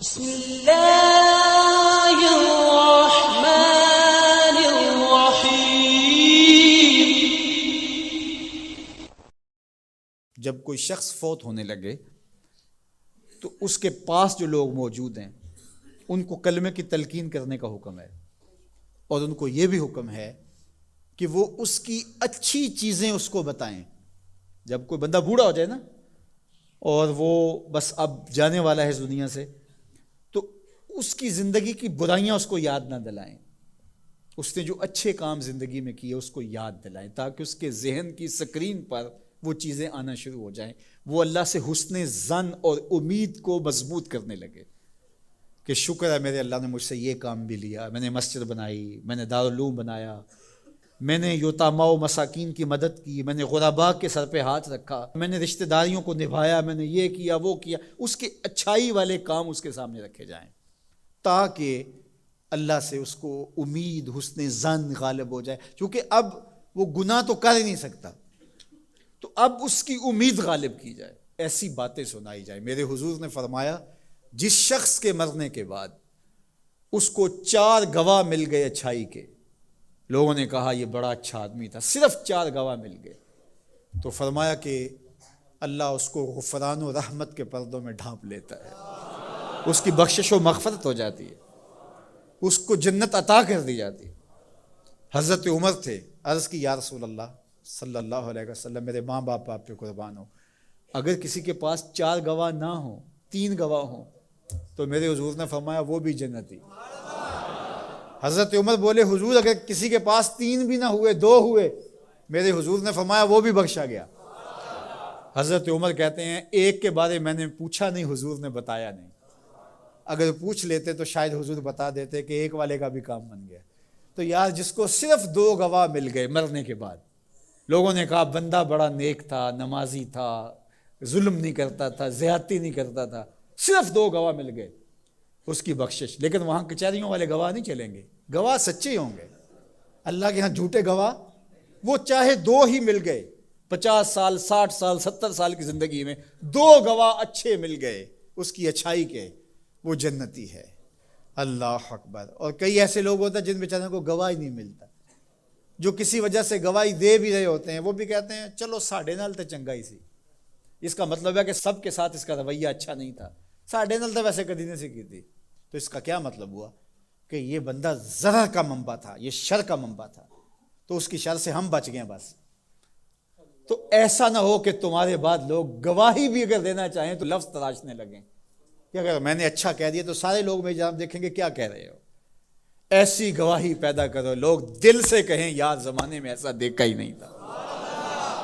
بسم اللہ الرحمن الرحیم۔ جب کوئی شخص فوت ہونے لگے تو اس کے پاس جو لوگ موجود ہیں ان کو کلمے کی تلقین کرنے کا حکم ہے، اور ان کو یہ بھی حکم ہے کہ وہ اس کی اچھی چیزیں اس کو بتائیں۔ جب کوئی بندہ بوڑھا ہو جائے نا اور وہ بس اب جانے والا ہے اس دنیا سے، تو اس کی زندگی کی برائیاں اس کو یاد نہ دلائیں، اس نے جو اچھے کام زندگی میں کیے اس کو یاد دلائیں، تاکہ اس کے ذہن کی سکرین پر وہ چیزیں آنا شروع ہو جائیں، وہ اللہ سے حسن ظن اور امید کو مضبوط کرنے لگے کہ شکر ہے میرے اللہ نے مجھ سے یہ کام بھی لیا، میں نے مسجد بنائی، میں نے دارالعلوم بنایا، میں نے یتاما و مساکین کی مدد کی، میں نے غرباء کے سر پہ ہاتھ رکھا، میں نے رشتہ داریوں کو نبھایا، میں نے یہ کیا وہ کیا۔ اس کے اچھائی والے کام اس کے سامنے رکھے جائیں تاکہ اللہ سے اس کو امید حسن ظن غالب ہو جائے، کیونکہ اب وہ گناہ تو کر ہی نہیں سکتا، تو اب اس کی امید غالب کی جائے، ایسی باتیں سنائی جائیں۔ میرے حضور نے فرمایا جس شخص کے مرنے کے بعد اس کو 4 گواہ مل گئے اچھائی کے، لوگوں نے کہا یہ بڑا اچھا آدمی تھا، صرف 4 گواہ مل گئے، تو فرمایا کہ اللہ اس کو غفران و رحمت کے پردوں میں ڈھانپ لیتا ہے، اس کی بخشش و مغفرت ہو جاتی ہے، اس کو جنت عطا کر دی جاتی ہے۔ حضرت عمر تھے، عرض کی یا رسول اللہ صلی اللہ علیہ وسلم، میرے ماں باپ آپ پہ قربان ہو، اگر کسی کے پاس 4 گواہ نہ ہوں، 3 گواہ ہوں، تو میرے حضور نے فرمایا وہ بھی جنتی۔ حضرت عمر بولے حضور اگر کسی کے پاس 3 بھی نہ ہوئے، 2 ہوئے، میرے حضور نے فرمایا وہ بھی بخشا گیا۔ حضرت عمر کہتے ہیں ایک کے بارے میں نے پوچھا نہیں، حضور نے بتایا نہیں، اگر پوچھ لیتے تو شاید حضور بتا دیتے کہ ایک والے کا بھی کام بن گیا۔ تو یار جس کو صرف 2 گواہ مل گئے مرنے کے بعد، لوگوں نے کہا بندہ بڑا نیک تھا، نمازی تھا، ظلم نہیں کرتا تھا، زیادتی نہیں کرتا تھا، صرف 2 گواہ مل گئے، اس کی بخشش۔ لیکن وہاں کچہریوں والے گواہ نہیں چلیں گے، گواہ سچے ہوں گے، اللہ کے ہاں جھوٹے گواہ وہ چاہے 2 ہی مل گئے، 50 سال 60 سال 70 سال کی زندگی میں 2 گواہ اچھے مل گئے اس کی اچھائی کے، وہ جنتی ہے۔ اللہ اکبر۔ اور کئی ایسے لوگ ہوتے ہیں جن بیچاروں کو گواہ ہی نہیں ملتا، جو کسی وجہ سے گواہی دے بھی رہے ہوتے ہیں، وہ بھی کہتے ہیں چلو ساڑھے نال تے چنگا ہی سی۔ اس کا مطلب ہے کہ سب کے ساتھ اس کا رویہ اچھا نہیں تھا، ساڑھے نال تو ویسے کدی نہیں سکی تھی، تو اس کا کیا مطلب ہوا کہ یہ بندہ ضرر کا منبع تھا، یہ شر کا منبع تھا، تو اس کی شر سے ہم بچ گئے بس۔ تو ایسا نہ ہو کہ تمہارے بعد لوگ گواہی بھی اگر دینا چاہیں تو لفظ تراشنے لگیں کہ اگر میں نے اچھا کہہ دیا تو سارے لوگ میری جانب دیکھیں گے کیا کہہ رہے ہو۔ ایسی گواہی پیدا کرو لوگ دل سے کہیں یار زمانے میں ایسا دیکھا ہی نہیں تھا۔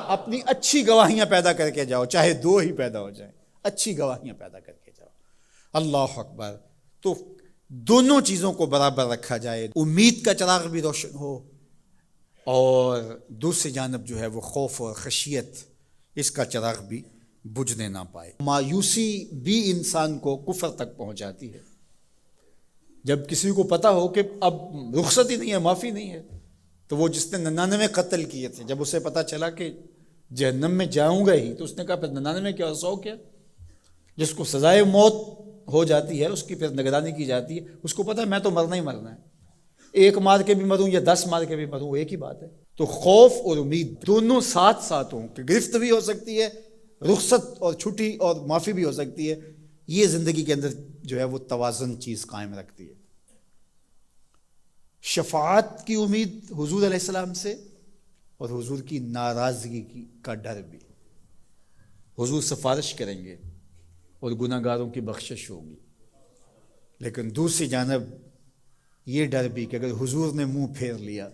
اپنی اچھی گواہیاں پیدا کر کے جاؤ، چاہے 2 ہی پیدا ہو جائیں، اچھی گواہیاں پیدا کر کے جاؤ۔ اللہ اکبر۔ تو دونوں چیزوں کو برابر رکھا جائے، امید کا چراغ بھی روشن ہو اور دوسری جانب جو ہے وہ خوف اور خشیت، اس کا چراغ بھی بجھنے نہ پائے۔ مایوسی بھی انسان کو کفر تک پہنچ جاتی ہے۔ جب کسی کو پتا ہو کہ اب رخصت ہی نہیں ہے، معافی نہیں ہے، تو وہ جس نے 99 قتل کیے تھے، جب اسے پتا چلا کہ جہنم میں جاؤں گا ہی، تو اس نے کہا پھر 99 کیا 100 کیا؟ جس کو سزائے موت ہو جاتی ہے اس کی پھر نگرانی کی جاتی ہے، اس کو پتا ہے میں تو مرنا ہی مرنا ہے، 1 مار کے بھی مروں یا 10 مار کے بھی مروں ایک ہی بات ہے۔ تو خوف اور امید دونوں ساتھ ساتھ ہوں کہ گرفت بھی ہو سکتی ہے، رخصت اور چھٹی اور معافی بھی ہو سکتی ہے، یہ زندگی کے اندر جو ہے وہ توازن چیز قائم رکھتی ہے۔ شفاعت کی امید حضور علیہ السلام سے، اور حضور کی ناراضگی کا ڈر بھی۔ حضور سفارش کریں گے اور گناہ گاروں کی بخشش ہوگی، لیکن دوسری جانب یہ ڈر بھی کہ اگر حضور نے منہ پھیر لیا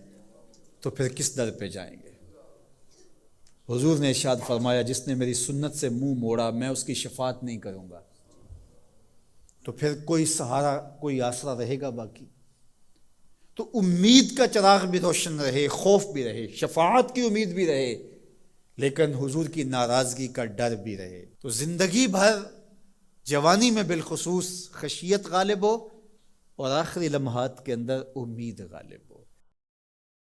تو پھر کس در پہ جائیں گے۔ حضور نے ارشاد فرمایا جس نے میری سنت سے منہ موڑا میں اس کی شفاعت نہیں کروں گا، تو پھر کوئی سہارا کوئی آسرا رہے گا باقی؟ تو امید کا چراغ بھی روشن رہے، خوف بھی رہے، شفاعت کی امید بھی رہے، لیکن حضور کی ناراضگی کا ڈر بھی رہے، تو زندگی بھر جوانی میں بالخصوص خشیت غالب ہو اور آخری لمحات کے اندر امید غالب ہو۔